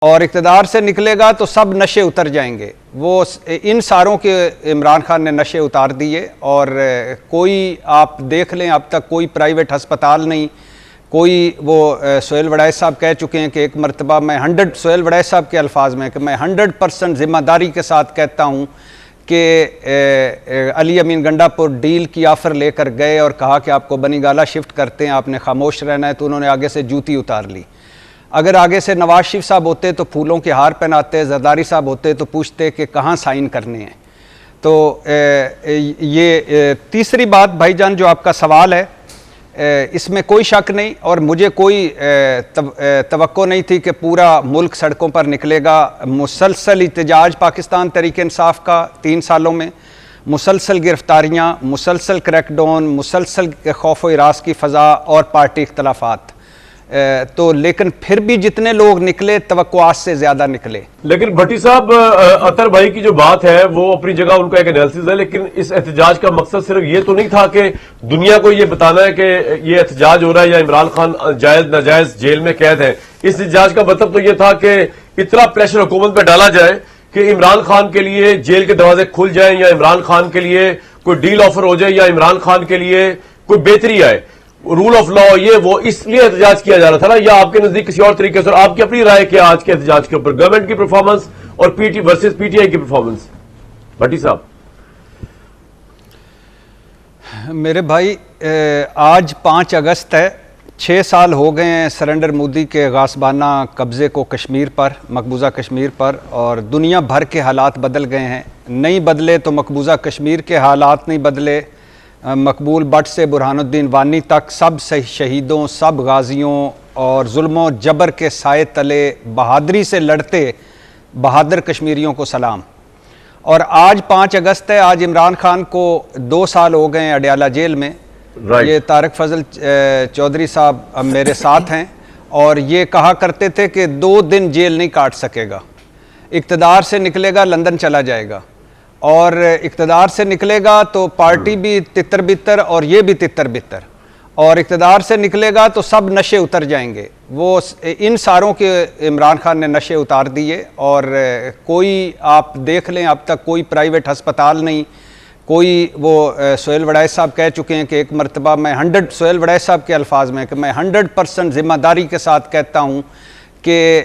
और इक़्तिदार से निकलेगा तो सब नशे उतर जाएंगे। वो इन सारों के इमरान खान ने नशे उतार दिए। और कोई आप देख लें, अब तक कोई प्राइवेट हस्पताल नहीं, कोई वो सोहेल वड़ैच साहब कह चुके हैं कि एक मरतबा मैं सोहेल वड़ैच साहब के अल्फाज में कि मैं 100% ज़िम्मेदारी के साथ कहता हूँ कि अली अमीन गंडापुर डील की ऑफ़र लेकर गए और कहा कि आपको बनीगाला शिफ्ट करते हैं, आपने खामोश रहना है, तो उन्होंने आगे से जूती उतार ली। अगर आगे से नवाज शरीफ साहब होते तो फूलों के हार पहनाते, जरदारी साहब होते तो पूछते कि कहाँ साइन करने हैं। तो ये तीसरी बात भाईजान जो आपका सवाल है, इसमें कोई शक नहीं और मुझे कोई तवक्को नहीं थी कि पूरा मुल्क सड़कों पर निकलेगा। मुसलसल एहतजाज पाकिस्तान तहरीक इंसाफ का 3 सालों में, मुसलसल गिरफ्तारियाँ, मुसलसल क्रैकडाउन, मुसलसल खौफ व हिरास की फ़ज़ा और पार्टी इख्तलाफात। तो लेकिन फिर भी जितने लोग निकले तवक्कुआत से ज्यादा निकले। लेकिन भट्टी साहब, अतर भाई की जो बात है वो अपनी जगह उनका एक एनालिसिस है, लेकिन इस एहतजाज का मकसद सिर्फ ये तो नहीं था कि दुनिया को ये बताना है कि ये एहतजाज हो रहा है या इमरान खान जायज नाजायज जेल में कैद है। इस एहतजाज का मतलब तो ये था कि इतना प्रेशर हुकूमत पर डाला जाए कि इमरान खान के लिए जेल के दरवाजे खुल जाए या इमरान खान के लिए कोई डील ऑफर हो जाए या इमरान खान के लिए कोई बेहतरी आए, रूल ऑफ लॉ, ये वो, इसलिए एहतजाज किया जा रहा था ना, या आपके नजदीक किसी और तरीके से? आपकी अपनी राय क्या आज के एहतजाज के ऊपर, गवर्नमेंट की परफॉर्मेंस और पीटी वर्सेस पीटीआई की परफॉर्मेंस? भट्टी साहब। मेरे भाई, आज 5 अगस्त है, 6 साल हो गए हैं सरेंडर मोदी के गासबाना कब्जे को कश्मीर पर, मकबूजा कश्मीर पर, और दुनिया भर के हालात बदल गए हैं। नहीं बदले तो मकबूजा कश्मीर के हालात नहीं बदले, मकबूल बट से बुरहानुद्दीन वानी तक सब शहीदों, सब गाजियों और जुल्मों जबर के साए तले बहादरी से लड़ते बहादुर कश्मीरियों को सलाम। और आज 5 अगस्त है, आज इमरान खान को 2 साल हो गए अडयाला जेल में। ये तारिक फजल चौधरी साहब अब मेरे साथ हैं और ये कहा करते थे कि 2 दिन जेल नहीं काट सकेगा, इक़्तिदार से निकलेगा लंदन चला जाएगा, और इक़्तिदार से निकलेगा तो पार्टी भी तितर बितर और ये भी तितर बितर, और इक़्तिदार से निकलेगा तो सब नशे उतर जाएंगे। वो इन सारों के इमरान खान ने नशे उतार दिए। और कोई आप देख लें, अब तक कोई प्राइवेट हस्पताल नहीं, कोई वो सोहेल वड़ैच साहब कह चुके हैं कि एक मरतबा मैं सोहेल वड़ैच साहब के अल्फाज में कि मैं 100% ज़िम्मेदारी के साथ कहता हूँ कि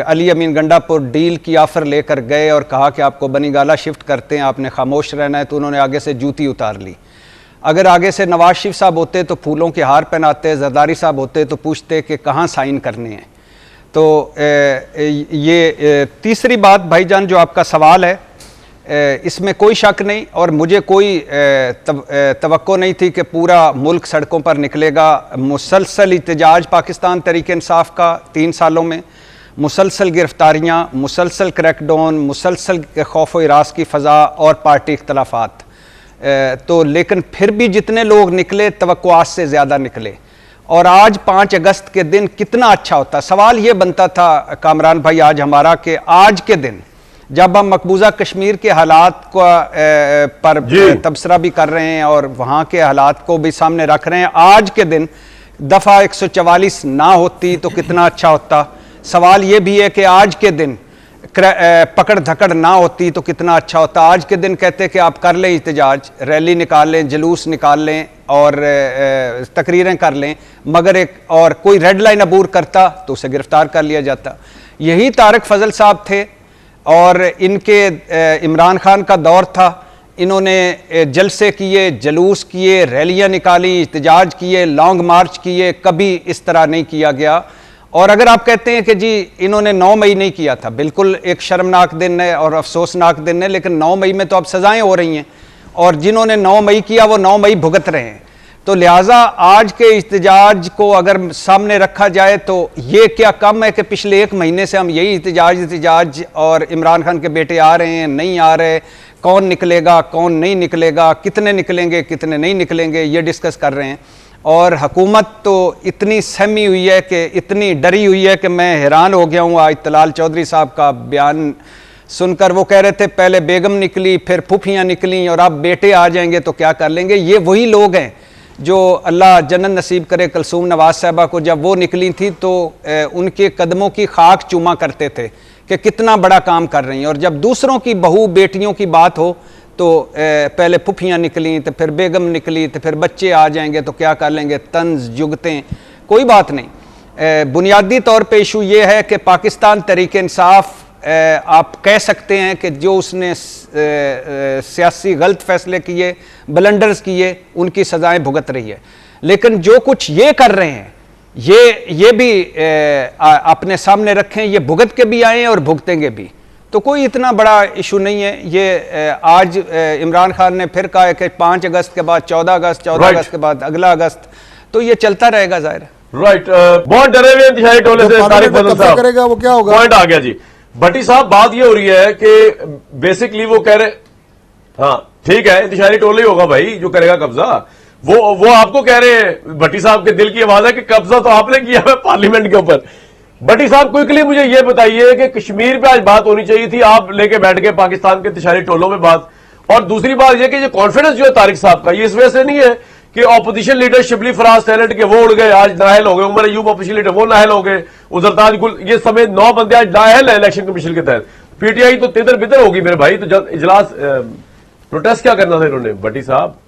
अली अमीन गंडापुर डील की ऑफ़र लेकर गए और कहा कि आपको बनीगाला शिफ्ट करते हैं, आपने खामोश रहना है, तो उन्होंने आगे से जूती उतार ली। अगर आगे से नवाज शरीफ साहब होते तो फूलों के हार पहनाते, जरदारी साहब होते तो पूछते कि कहाँ साइन करने हैं। तो ये तीसरी बात भाईजान जो आपका सवाल है, इसमें कोई शक नहीं और मुझे कोई तवक्को नहीं थी कि पूरा मुल्क सड़कों पर निकलेगा। मुसलसल एहतजाज पाकिस्तान तहरीक इंसाफ का 3 सालों में, मुसलसल गिरफ्तारियाँ, मुसलसल क्रैकडाउन, मुसलसल खौफ व हिरास की फ़ज़ा और पार्टी इख्तलाफात। तो लेकिन फिर भी जितने लोग निकले तवक्कुआत से ज़्यादा निकले। और आज 5 अगस्त के दिन कितना अच्छा होता। सवाल ये बनता था कामरान भाई आज हमारा कि आज के दिन जब हम मकबूजा कश्मीर के हालात पर तबसरा भी कर रहे हैं और वहाँ के हालात को भी सामने रख रहे हैं, आज के दिन दफ़ा 144 ना होती तो कितना अच्छा होता। सवाल ये भी है कि आज के दिन पकड़ धकड़ ना होती तो कितना अच्छा होता। आज के दिन कहते कि आप कर लें एहतजाज, रैली निकाल लें, जुलूस निकाल लें और तकरीरें कर लें, मगर एक और कोई रेड लाइन अबूर करता तो उसे गिरफ्तार कर लिया जाता। यही तारिक फजल साहब थे और इनके इमरान खान का दौर था। इन्होंने जलसे किए, जलूस किए, रैलियां निकाली, एहतजाज किए, लॉन्ग मार्च किए, कभी इस तरह नहीं किया गया। और अगर आप कहते हैं कि जी इन्होंने 9 मई नहीं किया था, बिल्कुल एक शर्मनाक दिन है और अफसोसनाक दिन है, लेकिन 9 मई में तो अब सज़ाएं हो रही हैं और जिन्होंने 9 मई किया वो 9 मई भुगत रहे हैं। तो लिहाजा आज के एहतजाज को अगर सामने रखा जाए तो ये क्या कम है कि पिछले 1 महीने से हम यही एहतजाज और इमरान खान के बेटे आ रहे हैं, नहीं आ रहे, कौन निकलेगा कौन नहीं निकलेगा, कितने निकलेंगे कितने नहीं निकलेंगे, ये डिस्कस कर रहे हैं। और हुकूमत तो इतनी सहमी हुई है कि इतनी डरी हुई है कि मैं हैरान हो गया हूँ। आज तलाल चौधरी साहब का बयान सुनकर, वो कह रहे थे पहले बेगम निकली, फिर फूफियाँ निकली और अब बेटे आ जाएंगे तो क्या कर लेंगे। ये वही लोग हैं जो अल्लाह जन्नत नसीब करे कलसूम नवाज साहबा को, जब वो निकली थी तो उनके कदमों की खाक चूमा करते थे कि कितना बड़ा काम कर रही हैं। और जब दूसरों की बहू बेटियों की बात हो तो पहले फुफियाँ निकली, तो फिर बेगम निकली, तो फिर बच्चे आ जाएंगे तो क्या कर लेंगे, तंज जुगतें, कोई बात नहीं। बुनियादी तौर पे इशू ये है कि पाकिस्तान तहरीक इंसाफ, आप कह सकते हैं कि जो उसने सियासी गलत फैसले किए, ब्लंडर्स किए, उनकी सजाएं भुगत रही है। लेकिन जो कुछ ये कर रहे हैं ये भी अपने सामने रखें, ये भुगत के भी आए हैं और भुगतेंगे भी, तो कोई इतना बड़ा इशू नहीं है। ये आज इमरान खान ने फिर कहा है कि 5 अगस्त के बाद 14 अगस्त, 14 अगस्त के बाद अगला अगस्त, तो ये चलता रहेगा जाहिर। राइट, बहुत डरे हुए दिहाड़ी टोले से तारिक फजल साहब करेगा वो क्या होगा, पॉइंट आ गया जी। भट्टी साहब, बात ये हो रही है कि बेसिकली वो कह रहे, हाँ ठीक है, इंतशारी टोले ही होगा भाई जो करेगा कब्जा, वो आपको कह रहे हैं, भट्टी साहब के दिल की आवाज है कि कब्जा तो आपने किया है पार्लियामेंट के ऊपर। भट्टी साहब, क्विकली मुझे यह बताइए कि कश्मीर पे आज बात होनी चाहिए थी, आप लेके बैठ गए पाकिस्तान के इंतशारी टोलों में बात। और दूसरी बात यह कि ये कॉन्फिडेंस जो है तारिक साहब का, ये इस वजह से नहीं है कि opposition leader Shibli Faraz senate के वो उड़ गए, आज नाहल हो गए, उमर अयूब ऑपोजिशन लीडर वो नाहल हो गए, उजरताज गुल, ये समेत 9 बंदे आज नाहल है इलेक्शन कमीशन के तहत। पीटीआई तो तितर बितर होगी मेरे भाई, तो जब इजलास प्रोटेस्ट क्या करना था इन्होंने भट्टी साहब?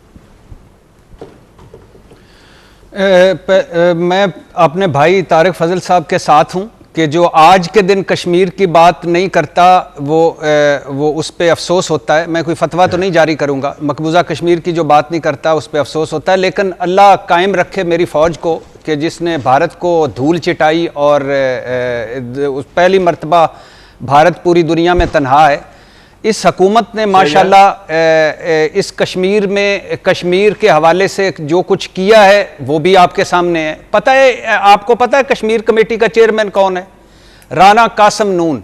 मैं अपने भाई तारिक फजल साहब के साथ हूं कि जो आज के दिन कश्मीर की बात नहीं करता वो उस पर अफसोस होता है। मैं कोई फतवा तो नहीं जारी करूंगा, मकबूजा कश्मीर की जो बात नहीं करता उस पर अफसोस होता है। लेकिन अल्लाह कायम रखे मेरी फ़ौज को कि जिसने भारत को धूल चिटाई और पहली मर्तबा भारत पूरी दुनिया में तन्हा है। इस हकूमत ने माशाल्लाह इस कश्मीर में, कश्मीर के हवाले से जो कुछ किया है वो भी आपके सामने है। पता है, आपको पता है कश्मीर कमेटी का चेयरमैन कौन है? राना कासम नून।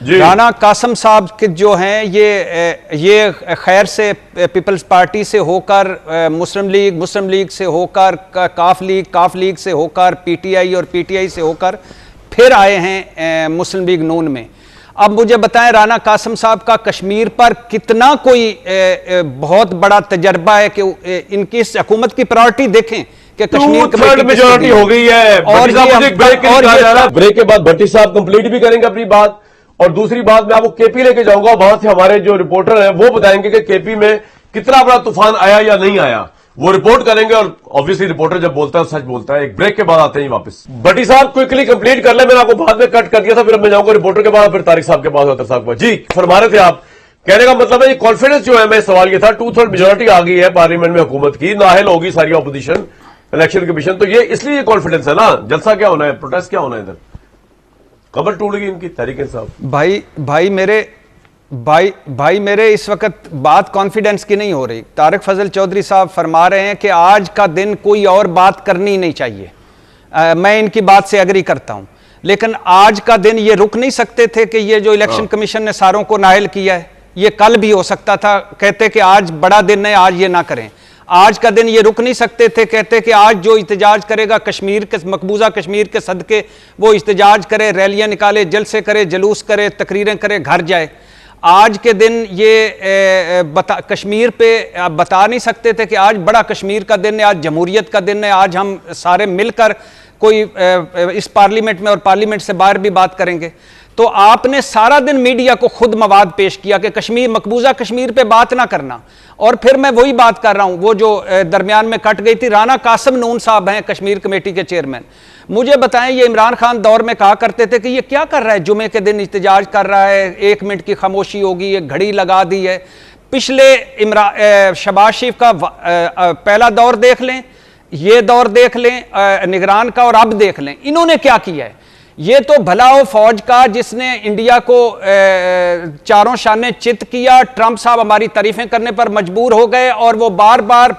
राना कासम साहब के जो हैं ये खैर से पीपल्स पार्टी से होकर मुस्लिम लीग से होकर काफ लीग से होकर पीटीआई और पीटीआई से होकर फिर आए हैं मुस्लिम लीग नून में। अब मुझे बताएं, राना कासम साहब का कश्मीर पर कितना कोई बहुत बड़ा तजर्बा है कि इनकी इस हुकूमत की प्रायोरिटी देखें कि कश्मीर मेजोरिटी हो गई है। और ब्रेक के बाद भट्टी साहब कंप्लीट भी करेंगे अपनी बात, और दूसरी बात मैं आपको केपी लेके जाऊंगा, वहां से हमारे जो रिपोर्टर हैं वो बताएंगे कि केपी में कितना बड़ा तूफान आया या नहीं आया, वो रिपोर्ट करेंगे। और ऑब्वियसली रिपोर्टर जब बोलता है सच बोलता है। एक ब्रेक के बाद आते हैं वापस। भट्टी साहब क्विकली कंप्लीट कर ले, मैंने आपको बाद में कट कर दिया था, फिर मैं जाऊंगा रिपोर्टर के बाद, फिर तारिक साहब के पास, अतर साहब के पास। जी फरमा रहे थे आप, कहने का मतलब है ये कॉन्फिडेंस जो है, मैं सवाल ये था, 2/3 मेजोरिटी आ गई है पार्लियामेंट में हुकूमत की, नाहल होगी सारी ऑपोजिशन इलेक्शन कमीशन, तो ये इसलिए ये कॉन्फिडेंस है ना। जलसा क्या होना है, प्रोटेस्ट क्या होना है, इधर कमर टूट गई इनकी तहरीक इंसाफ। भाई मेरे इस वक्त बात कॉन्फिडेंस की नहीं हो रही। तारिक फजल चौधरी साहब फरमा रहे हैं कि आज का दिन कोई और बात करनी नहीं चाहिए। मैं इनकी बात से एग्री करता हूं, लेकिन आज का दिन ये रुक नहीं सकते थे कि ये जो इलेक्शन कमीशन ने सारों को नाहल किया है, ये कल भी हो सकता था। कहते कि आज बड़ा दिन है, आज ये ना करें। आज का दिन ये रुक नहीं सकते थे, कहते कि आज जो इhtजाज करेगा कश्मीर के, मकबूजा कश्मीर के सदके, वो इhtजाज करे, रैलियां निकाले, जलसे करे, जलूस करे, तकरीरें करे, घर जाए। आज के दिन ये कश्मीर पे बता नहीं सकते थे कि आज बड़ा कश्मीर का दिन है, आज जमहूरियत का दिन है, आज हम सारे मिलकर कोई इस पार्लियामेंट में और पार्लियामेंट से बाहर भी बात करेंगे। तो आपने सारा दिन मीडिया को खुद मवाद पेश किया कि कश्मीर, मकबूजा कश्मीर पे बात ना करना। और फिर मैं वही बात कर रहा हूं, वो जो दरमियान में कट गई थी। राना कासम नून साहब हैं कश्मीर कमेटी के चेयरमैन। मुझे बताएं, ये इमरान खान दौर में कहा करते थे कि ये क्या कर रहा है, जुमे के दिन इhtजाज कर रहा है, 1 मिनट की खामोशी होगी, एक घड़ी लगा दी है। पिछले शहबाज शरीफ का पहला दौर देख लें, ये दौर देख लें निगरान का, और अब देख लें इन्होंने क्या किया है। ये तो भला हो फौज का जिसने इंडिया को चारों शाने चित किया। ट्रंप साहब हमारी तारीफें करने पर मजबूर हो गए और वो बार बार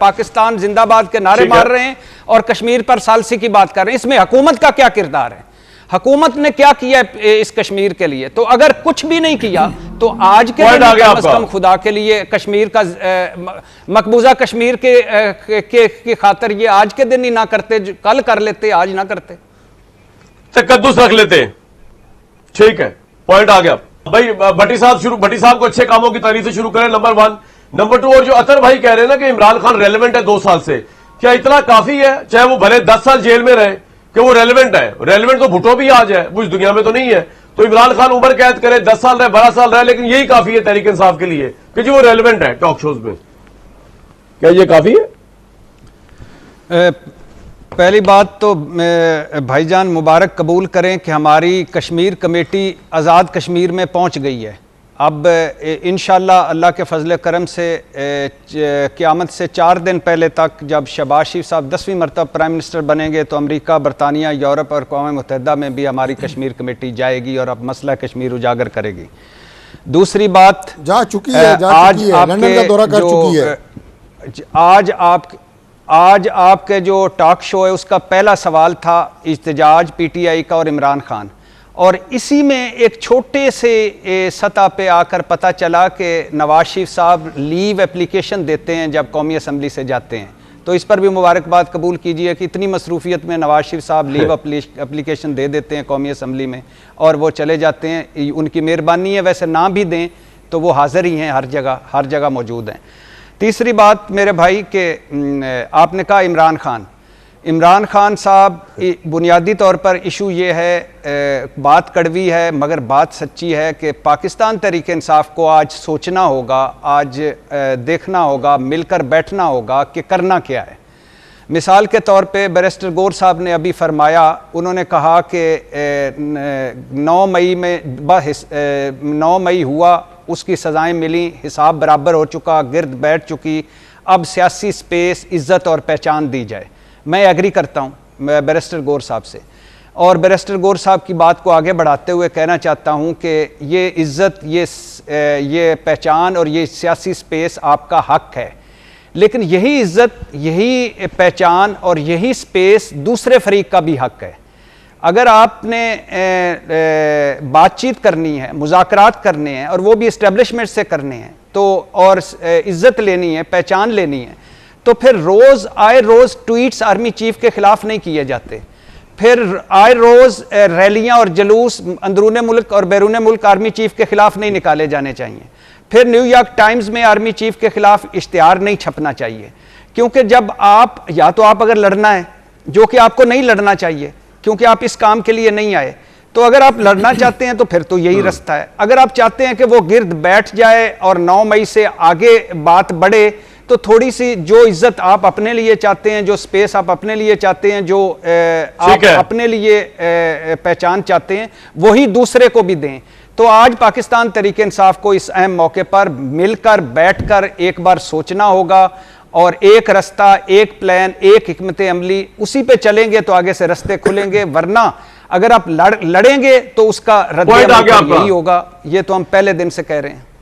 पाकिस्तान जिंदाबाद के नारे मार रहे हैं और कश्मीर पर सालसी की बात कर रहे हैं। इसमें हुकूमत का क्या किरदार है, हुकूमत ने क्या किया इस कश्मीर के लिए? तो अगर कुछ भी नहीं किया तो आज के दिन कम से कम खुदा के लिए कश्मीर का, मकबूजा कश्मीर के खातर ये आज के दिन ही ना करते, कल कर लेते, आज ना करते, कद्दूस रख लेते। ठीक है, पॉइंट आ गया भाई। भट्टी साहब को अच्छे कामों की तारीफ से शुरू करें, नंबर 1। नंबर 2, और जो अतर भाई कह रहे हैं ना कि इमरान खान रेलेवेंट है 2 साल से, क्या इतना काफी है, चाहे वो भले 10 साल जेल में रहे, कि वो रेलिवेंट है? रेलिवेंट तो भुट्टो भी आज है, वो इस दुनिया में तो नहीं है। तो इमरान खान उम्र कैद करे, 10 साल रहे, 12 साल रहे, लेकिन यही काफी है तहरीक इंसाफ के लिए कि जी वो रेलिवेंट है टॉक शोज में। क्या ये काफी है? पहली बात तो भाईजान मुबारक कबूल करें कि हमारी कश्मीर कमेटी आज़ाद कश्मीर में पहुंच गई है। अब इंशाल्लाह अल्लाह के फजल करम से क़यामत से 4 दिन पहले तक जब शहबाज शरीफ साहब 10वीं मरतबा प्राइम मिनिस्टर बनेंगे तो अमेरिका, बरतानिया, यूरोप और अक़वाम मुत्तहिदा में भी हमारी कश्मीर कमेटी जाएगी और अब मसला कश्मीर उजागर करेगी। दूसरी बात, जा चुकी है, लंदन का दौरा कर चुकी है। आज आपके जो टॉक शो है उसका पहला सवाल था इhtजाज पीटीआई का और इमरान खान, और इसी में एक छोटे से सतह पे आकर पता चला कि नवाज शरीफ साहब लीव एप्लीकेशन देते हैं जब कौमी असम्बली से जाते हैं। तो इस पर भी मुबारकबाद कबूल कीजिए कि इतनी मसरूफियत में नवाज शरीफ साहब लीव एप्लीकेशन दे देते हैं कौमी असम्बली में और वो चले जाते हैं। उनकी मेहरबानी है, वैसे ना भी दें तो वो हाज़िर ही हैं, हर जगह मौजूद हैं। तीसरी बात मेरे भाई के आपने कहा इमरान खान साहब, बुनियादी तौर पर इशू ये है, बात कड़वी है मगर बात सच्ची है कि पाकिस्तान तहरीक इंसाफ को आज सोचना होगा, आज देखना होगा, मिलकर बैठना होगा कि करना क्या है। मिसाल के तौर पे बैरिस्टर गौर साहब ने अभी फरमाया, उन्होंने कहा कि 9 मई हुआ, उसकी सज़ाएँ मिली, हिसाब बराबर हो चुका, गिरद बैठ चुकी, अब सियासी स्पेस, इज़्ज़त और पहचान दी जाए। मैं एग्री करता हूँ बैरिस्टर गौर साहब से, और बैरिस्टर गौर साहब की बात को आगे बढ़ाते हुए कहना चाहता हूँ कि ये इज़्ज़त, ये पहचान और ये सियासी स्पेस आपका हक है, लेकिन यही इज़्ज़त, यही पहचान और यही स्पेस दूसरे फरीक का भी हक है। अगर आपने बातचीत करनी है, मुज़ाकरात करने हैं और वो भी इस्टेब्लिशमेंट से करने हैं तो, और इज़्ज़त लेनी है, पहचान लेनी है, तो फिर रोज़ ट्वीट्स आर्मी चीफ के खिलाफ नहीं किए जाते, फिर रोज़ रैलियां और जलूस अंदरूने मुल्क और बैरून मुल्क आर्मी चीफ के खिलाफ नहीं निकाले जाने चाहिए, फिर न्यूयॉर्क टाइम्स में आर्मी चीफ के खिलाफ इश्तिहार नहीं छपना चाहिए। क्योंकि जब आप, या तो आप अगर लड़ना है, जो कि आपको नहीं लड़ना चाहिए क्योंकि आप इस काम के लिए नहीं आए, तो अगर आप लड़ना चाहते हैं तो फिर तो यही रास्ता है। अगर आप चाहते हैं कि वो गिरद बैठ जाए और 9 मई से आगे बात बढ़े, तो थोड़ी सी जो इज्जत आप अपने लिए चाहते हैं, जो स्पेस आप अपने लिए चाहते हैं, जो आप अपने लिए पहचान चाहते हैं, वही दूसरे को भी दें। तो आज पाकिस्तान तहरीक इंसाफ को इस अहम मौके पर मिलकर बैठकर एक बार सोचना होगा और एक रास्ता, एक प्लान, एक हिकमत अमली, उसी पे चलेंगे तो आगे से रास्ते खुलेंगे। वरना अगर आप लड़ेंगे तो उसका रद्द यही होगा। ये तो हम पहले दिन से कह रहे हैं।